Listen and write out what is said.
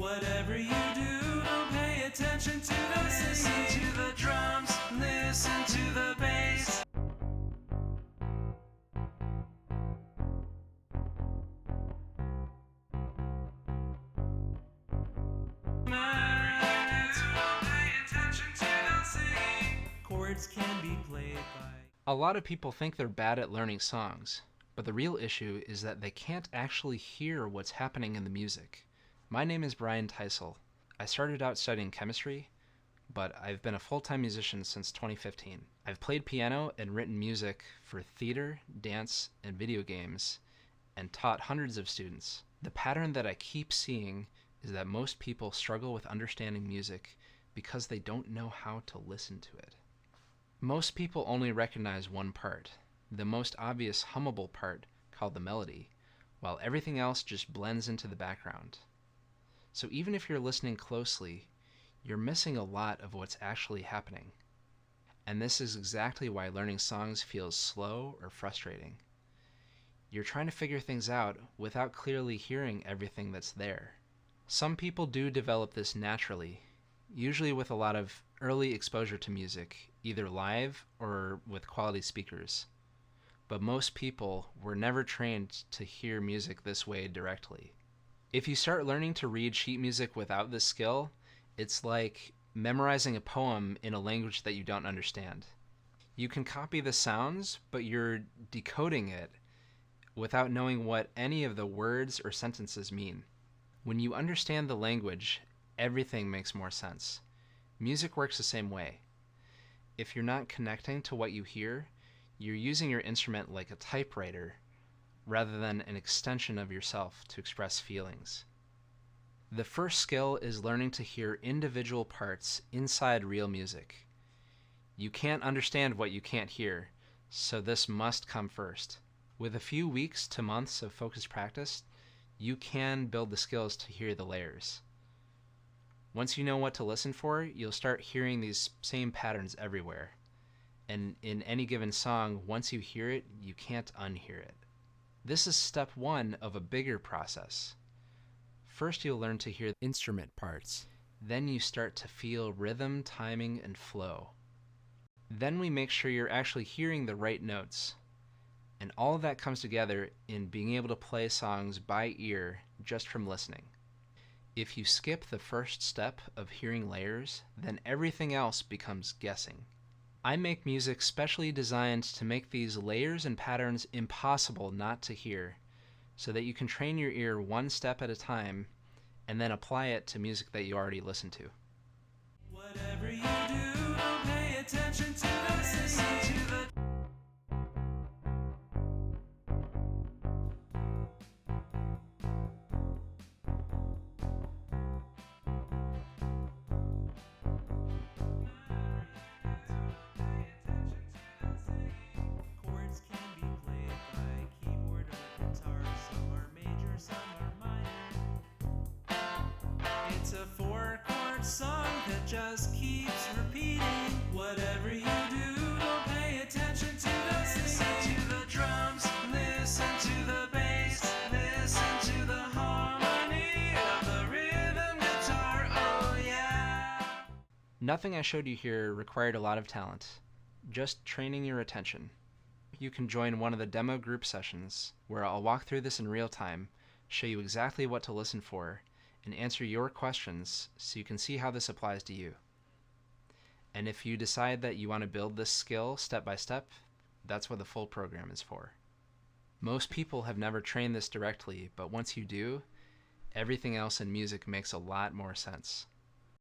Whatever you do, don't pay attention to the listen to the drums, listen to the bass. Chords can be played by... A lot of people think they're bad at learning songs, but the real issue is that they can't actually hear what's happening in the music. My name is Brian Teisel. I started out studying chemistry, but I've been a full-time musician since 2015. I've played piano and written music for theater, dance, and video games, and taught hundreds of students. The pattern that I keep seeing is that most people struggle with understanding music because they don't know how to listen to it. Most people only recognize one part, the most obvious hummable part called the melody, while everything else just blends into the background. So even if you're listening closely, you're missing a lot of what's actually happening. And this is exactly why learning songs feels slow or frustrating. You're trying to figure things out without clearly hearing everything that's there. Some people do develop this naturally, usually with a lot of early exposure to music, either live or with quality speakers. But most people were never trained to hear music this way directly. If you start learning to read sheet music without this skill, it's like memorizing a poem in a language that you don't understand. You can copy the sounds, but you're decoding it without knowing what any of the words or sentences mean. When you understand the language, everything makes more sense. Music works the same way. If you're not connecting to what you hear, you're using your instrument like a typewriter rather than an extension of yourself to express feelings. The first skill is learning to hear individual parts inside real music. You can't understand what you can't hear, so this must come first. With a few weeks to months of focused practice, you can build the skills to hear the layers. Once you know what to listen for, you'll start hearing these same patterns everywhere. And in any given song, once you hear it, you can't unhear it. This is step one of a bigger process. First, you'll learn to hear instrument parts. Then you start to feel rhythm, timing, and flow. Then we make sure you're actually hearing the right notes. And all of that comes together in being able to play songs by ear just from listening. If you skip the first step of hearing layers, then everything else becomes guessing. I make music specially designed to make these layers and patterns impossible not to hear, so that you can train your ear one step at a time and then apply it to music that you already listen to. Whatever you do, don't pay attention to the listen to the... Chords can be played by keyboard or guitar. Some are major, some are minor. It's a 4-chord song that just keeps repeating. Whatever you do, don't pay attention to the listen to the drums, listen to the bass, listen to the harmony of the rhythm guitar. Oh yeah. Nothing I showed you here required a lot of talent, just training your attention. You can join one of the demo group sessions where I'll walk through this in real time, show you exactly what to listen for, and answer your questions so you can see how this applies to you. And if you decide that you want to build this skill step by step, that's what the full program is for. Most people have never trained this directly, but once you do, everything else in music makes a lot more sense.